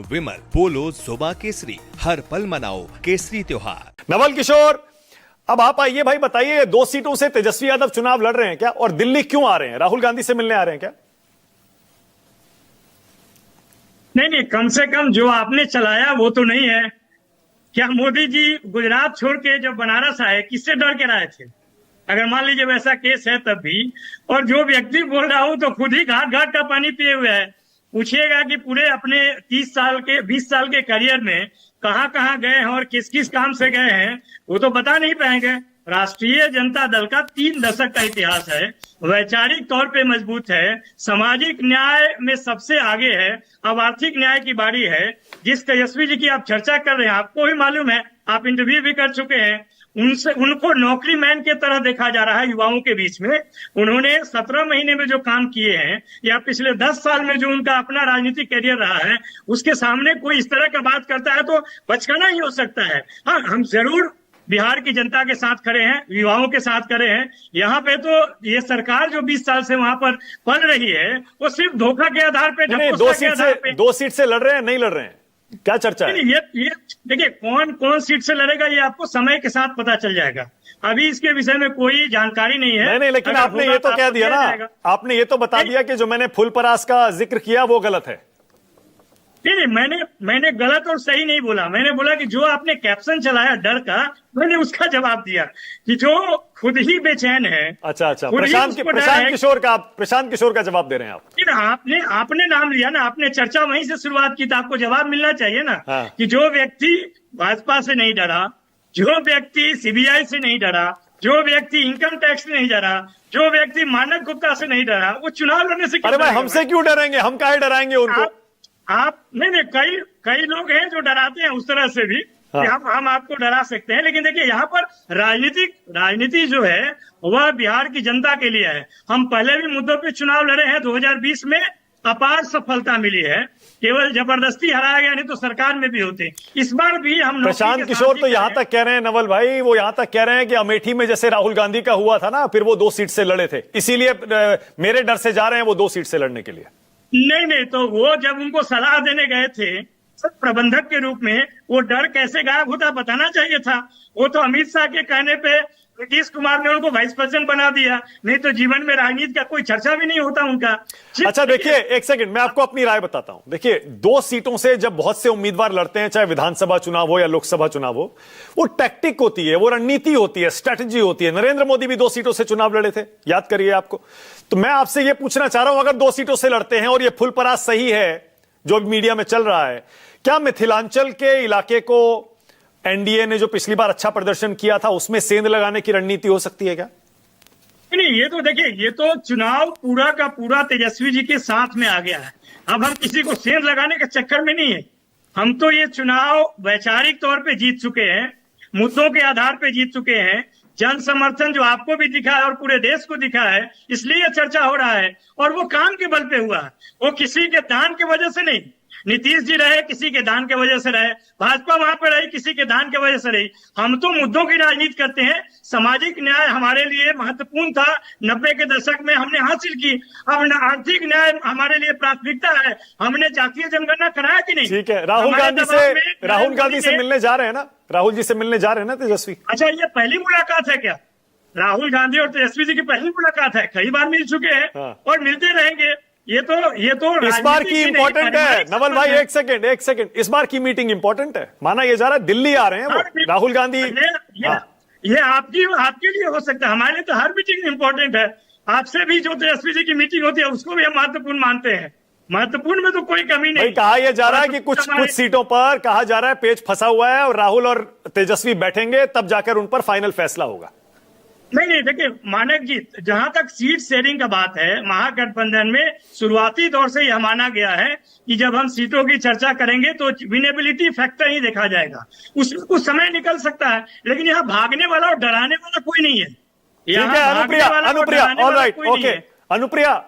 विमल, बोलो जुबा केसरी, हर पल मनाओ केसरी त्योहार। नवल किशोर, अब आप आइए भाई, बताइए 2 सीटों से तेजस्वी यादव चुनाव लड़ रहे हैं क्या, और दिल्ली क्यों आ रहे हैं? राहुल गांधी से मिलने आ रहे हैं क्या? नहीं, कम से कम जो आपने चलाया वो तो नहीं है। क्या मोदी जी गुजरात छोड़ के जब बनारस आए किससे डर के आए थे? अगर मान लीजिए वैसा केस है तब भी। और जो व्यक्ति बोल रहा हूं तो खुद ही घाट घाट का पानी पिए हुए है। पूछिएगा कि पूरे अपने 20 साल के करियर में कहां कहां गए हैं और किस किस काम से गए हैं, वो तो बता नहीं पाएंगे। राष्ट्रीय जनता दल का 3 दशक का इतिहास है, वैचारिक तौर पे मजबूत है, सामाजिक न्याय में सबसे आगे है। अब आर्थिक न्याय की बारी है। जिस तेजस्वी जी की आप चर्चा कर रहे हैं, आपको भी मालूम है, आप इंटरव्यू भी कर चुके हैं, उनको नौकरी मैन के तरह देखा जा रहा है युवाओं के बीच में। उन्होंने 17 महीने में जो काम किए हैं या पिछले 10 साल में जो उनका अपना राजनीतिक करियर रहा है, उसके सामने कोई इस तरह का बात करता है तो बचकाना ही हो सकता है। हाँ, हम जरूर बिहार की जनता के साथ खड़े हैं, युवाओं के साथ खड़े हैं। यहाँ पे तो ये सरकार जो 20 साल से वहां पर पल रही है, वो सिर्फ धोखा के आधार पे, नहीं, 2 सीट से लड़ रहे हैं, नहीं लड़ रहे हैं, क्या चर्चा है? ये देखिए, कौन सीट से लड़ेगा ये आपको समय के साथ पता चल जाएगा। अभी इसके विषय में कोई जानकारी नहीं है। नहीं, लेकिन आपने ये तो कह दिया ना, आपने ये तो बता दिया कि जो मैंने फुलपरास का जिक्र किया वो गलत है। नहीं, मैंने गलत और सही नहीं बोला। मैंने बोला कि जो आपने कैप्शन चलाया डर का, मैंने उसका जवाब दिया कि जो खुद ही बेचैन है। अच्छा, प्रशांत किशोर का जवाब दे रहे हैं आप? आपने नाम लिया ना, आपने चर्चा वहीं से शुरुआत की, तो आपको जवाब मिलना चाहिए ना। हाँ। कि जो व्यक्ति भाजपा से नहीं डरा, जो व्यक्ति सीबीआई से नहीं डरा, जो व्यक्ति इनकम टैक्स से नहीं डरा, जो व्यक्ति मानक गुप्ता से नहीं डरा, वो चुनाव लड़ने से अरे भाई, हमसे क्यों डरेंगे? हम काहे डराएंगे उनको? आप नहीं, कई लोग हैं जो डराते हैं उस तरह से भी। हाँ। हम आपको डरा सकते हैं, लेकिन देखिए यहाँ पर राजनीति जो है वह बिहार की जनता के लिए है। हम पहले भी मुद्दों पे चुनाव लड़े हैं। 2020 में अपार सफलता मिली है, केवल जबरदस्ती हराया गया, नहीं तो सरकार में भी होते। इस बार भी हम प्रशांत किशोर तो यहां तक कह रहे हैं, नवल भाई, वो यहां तक कह रहे हैं कि अमेठी में जैसे राहुल गांधी का हुआ था ना, फिर वो 2 सीट से लड़े थे, इसीलिए मेरे डर से जा रहे हैं वो 2 सीट से लड़ने के लिए। नहीं, तो वो जब उनको सलाह देने गए थे प्रबंधक के रूप में, वो डर कैसे गायब होता बताना चाहिए था। वो तो अमित शाह के कहने पे नीतीश कुमार ने उनको वाइस प्रेसिडेंट बना दिया, नहीं तो जीवन में राजनीति का कोई चर्चा भी नहीं होता उनका। अच्छा देखिए, एक सेकंड, मैं आपको अपनी राय बताता हूं। देखिए, 2 सीटों से जब बहुत से उम्मीदवार लड़ते हैं, चाहे विधानसभा चुनाव हो या लोकसभा चुनाव हो, वो टैक्टिक होती है, वो रणनीति होती है, स्ट्रैटेजी होती है। नरेंद्र मोदी भी 2 सीटों से चुनाव लड़े थे, याद करिए आपको। तो मैं आपसे ये पूछना चाह रहा हूं, अगर 2 सीटों से लड़ते हैं और ये फुलपरास सही है जो मीडिया में चल रहा है, क्या मिथिलांचल के इलाके को एनडीए ने जो पिछली बार अच्छा प्रदर्शन किया था उसमें सेंध लगाने की रणनीति हो सकती है क्या? नहीं, ये तो देखिए, ये तो चुनाव पूरा का पूरा तेजस्वी जी के साथ में आ गया है। अब हम किसी को सेंध लगाने के चक्कर में नहीं है। हम तो ये चुनाव वैचारिक तौर पे जीत चुके हैं, मुद्दों के आधार पे जीत चुके हैं। जन समर्थन जो आपको भी दिखा है और पूरे देश को दिखा है, इसलिए चर्चा हो रहा है। और वो काम के बल पे हुआ है, वो किसी के दान की वजह से नहीं। नीतीश जी रहे किसी के दान के वजह से रहे, भाजपा वहां पर रही किसी के दान के वजह से रही। हम तो मुद्दों की राजनीति करते हैं। सामाजिक न्याय हमारे लिए महत्वपूर्ण था, 90 के दशक में हमने हासिल की। अब आर्थिक न्याय हमारे लिए प्राथमिकता है। हमने जातीय जनगणना कराया कि नहीं? ठीक है, राहुल गांधी से मिलने जा रहे हैं ना? राहुल जी से मिलने जा रहे हैं ना तेजस्वी? अच्छा, ये पहली मुलाकात है क्या? राहुल गांधी और तेजस्वी जी की पहली मुलाकात है? कई बार मिल चुके हैं। हाँ। और मिलते रहेंगे। ये तो इस बार की इंपॉर्टेंट है। नवल भाई, एक सेकंड, इस बार की मीटिंग इंपॉर्टेंट है। माना ये जा रहा है दिल्ली आ रहे हैं वो, राहुल गांधी। ये आपके लिए हो सकता है, हमारे लिए तो हर मीटिंग इंपॉर्टेंट है। आपसे भी जो तेजस्वी जी की मीटिंग होती है उसको भी हम महत्वपूर्ण मानते हैं। महत्वपूर्ण में तो कोई कमी नहीं। कहा यह जा रहा है कि कुछ सीटों पर कहा जा रहा है पेच फंसा हुआ है और राहुल और तेजस्वी बैठेंगे, तब जाकर उन पर फाइनल फैसला होगा। नहीं, देखिए मानक जी, जहां तक सीट शेयरिंग का बात है, महागठबंधन में शुरुआती दौर से यह माना गया है कि जब हम सीटों की चर्चा करेंगे तो विनेबिलिटी फैक्टर ही देखा जाएगा। उसमें कुछ समय निकल सकता है, लेकिन यहाँ भागने वाला और डराने वाला कोई नहीं है। ठीक है, अनुप्रिया, ऑलराइट, ओके, अनुप्रिया,